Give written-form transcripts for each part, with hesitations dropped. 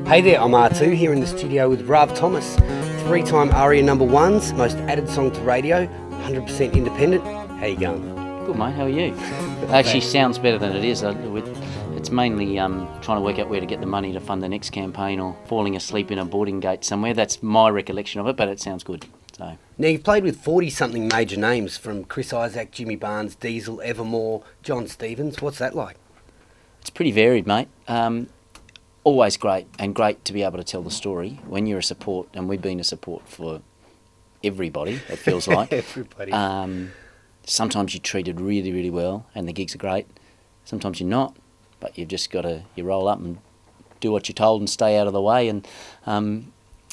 Hey there, I'm R2 here in the studio with RAV Thomas, three-time ARIA #1s, most added song to radio, 100% independent. How you going? Good, mate. How are you? Actually, sounds better than it is. It's mainly trying to work out where to get the money to fund the next campaign, or falling asleep in a boarding gate somewhere. That's my recollection of it, but it sounds good. So Now, you've played with 40-something major names, from Chris Isaac, Jimmy Barnes, Diesel, Evermore, John Stevens. What's that like? it's pretty varied, mate. Always great, and great to be able to tell the story when you're a support, and we've been a support for everybody, it feels like. Everybody. Sometimes you're treated really, really well, and the gigs are great. Sometimes you're not, but you've just got to roll up and do what you're told and stay out of the way. And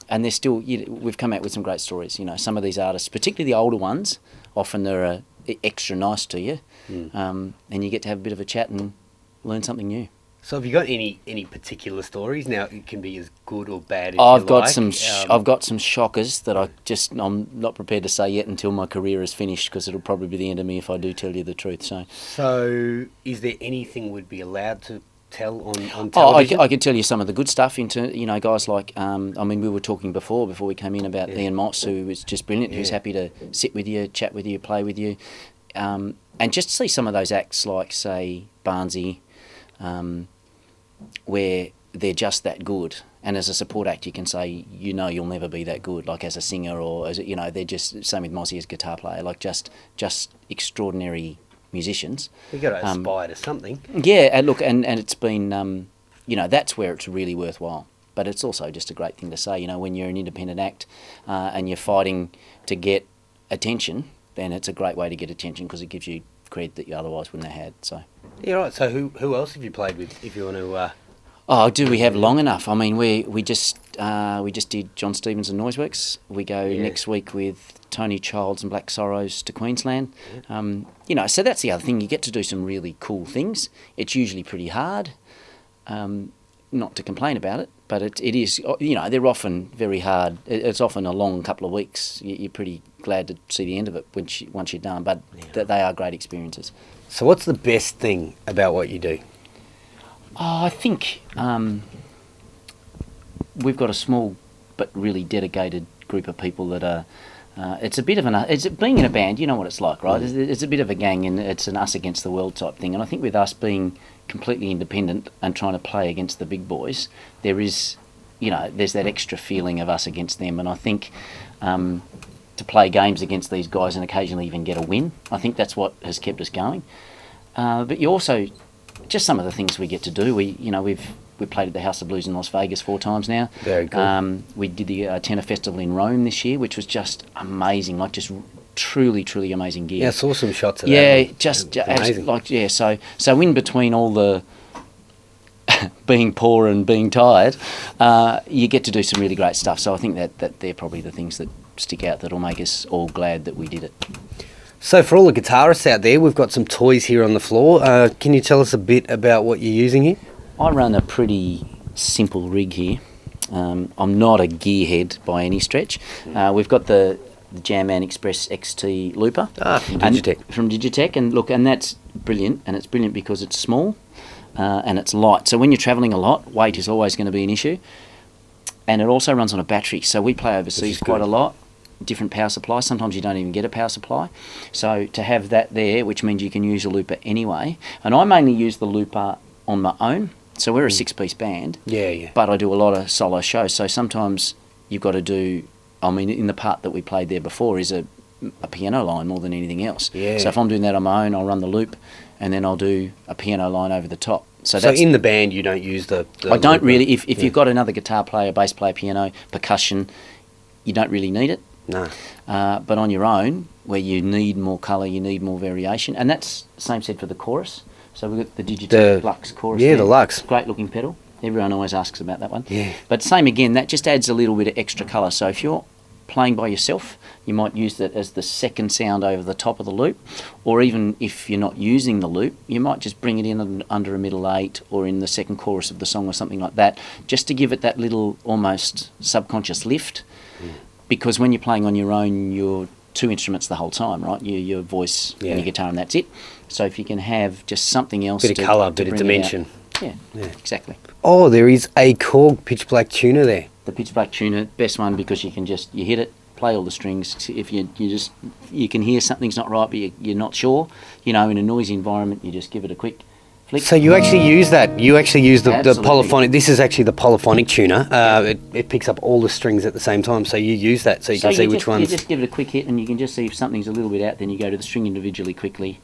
there's still, we've come out with some great stories. You know, some of these artists, particularly the older ones, often they're extra nice to you, and you get to have a bit of a chat and learn something new. So have you got any particular stories? Now, it can be as good or bad as I've you got like. I've got some shockers that I'm not prepared to say yet until my career is finished, because it'll probably be the end of me if I do tell you the truth. So is there anything we'd be allowed to tell on Oh, television? I can tell you some of the good stuff. Guys like, we were talking before we came in about Ian Moss, who was just brilliant, who's happy to sit with you, chat with you, play with you. And just see some of those acts like, say, Barnesy, where they're just that good. And as a support act, you can say, you'll never be that good, like as a singer, or as they're just, same with Mossy as guitar player, like just extraordinary musicians. You've got to aspire to something. Yeah, and it's been, that's where it's really worthwhile. But it's also just a great thing to say, when you're an independent act and you're fighting to get attention, then it's a great way to get attention, because it gives you credit that you otherwise wouldn't have had. So. Yeah, right. So who else have you played with, if you want to... Oh, do we have long enough? I mean, we just did John Stevens and Noiseworks. We go next week with Tony Childs and Black Sorrows to Queensland. So that's the other thing. You get to do some really cool things. It's usually pretty hard, not to complain about it, but it is. They're often very hard. It's often a long couple of weeks. You're pretty glad to see the end of it once you're done. But they are great experiences. So what's the best thing about what you do? Oh, I think we've got a small but really dedicated group of people that are. It's a bit of it's being in a band. You know what it's like, right? It's a bit of a gang, and it's an us against the world type thing. And I think with us being completely independent and trying to play against the big boys, there is, there's that extra feeling of us against them. And I think to play games against these guys and occasionally even get a win, I think that's what has kept us going. But you also, just some of the things we get to do. We've played at the House of Blues in Las Vegas 4 times now. Very good. We did the Tenor Festival in Rome this year, which was just amazing, like just truly, truly amazing gear. Yeah, I saw some shots of that. Yeah, just amazing. So in between all the being poor and being tired, you get to do some really great stuff. So I think that they're probably the things that stick out that'll make us all glad that we did it. So for all the guitarists out there, we've got some toys here on the floor. Can you tell us a bit about what you're using here? I run a pretty simple rig here. I'm not a gearhead by any stretch. We've got the Jamman Express XT looper. From Digitech. And that's brilliant. And it's brilliant because it's small and it's light. So when you're travelling a lot, weight is always going to be an issue. And it also runs on a battery. So we play overseas quite a lot. Different power supply. Sometimes you don't even get a power supply. So to have that there, which means you can use a looper anyway. And I mainly use the looper on my own. So we're a 6-piece band. Yeah. But I do a lot of solo shows. So sometimes you've got to do, in the part that we played there before is a piano line more than anything else. Yeah. So if I'm doing that on my own, I'll run the loop and then I'll do a piano line over the top. So in the band, you don't use the I don't looper. Really. If you've got another guitar player, bass player, piano, percussion, you don't really need it. No. But on your own, where you need more colour, you need more variation. And that's the same said for the chorus. So we've got the Digitech Lux chorus. Yeah, the Lux. Great looking pedal. Everyone always asks about that one. Yeah. But same again, that just adds a little bit of extra colour. So if you're playing by yourself, you might use that as the second sound over the top of the loop. Or even if you're not using the loop, you might just bring it in under a middle 8 or in the second chorus of the song or something like that, just to give it that little almost subconscious lift. Because when you're playing on your own, you're 2 instruments the whole time, right? Your voice and your guitar, and that's it. So if you can have just something else, bit of colour, bit of dimension. Yeah, Yeah. exactly. Oh, there is a Korg pitch black tuner there. The pitch black tuner, best one because you can just, you hit it, play all the strings. If you can hear something's not right, but you're not sure, in a noisy environment, you just give it a quick flick. So you actually use that. You actually use the Absolutely. polyphonic. This is actually the polyphonic tuner. It picks up all the strings at the same time. So you use that so you can see which ones. You just give it a quick hit, and you can just see if something's a little bit out. Then you go to the string individually quickly,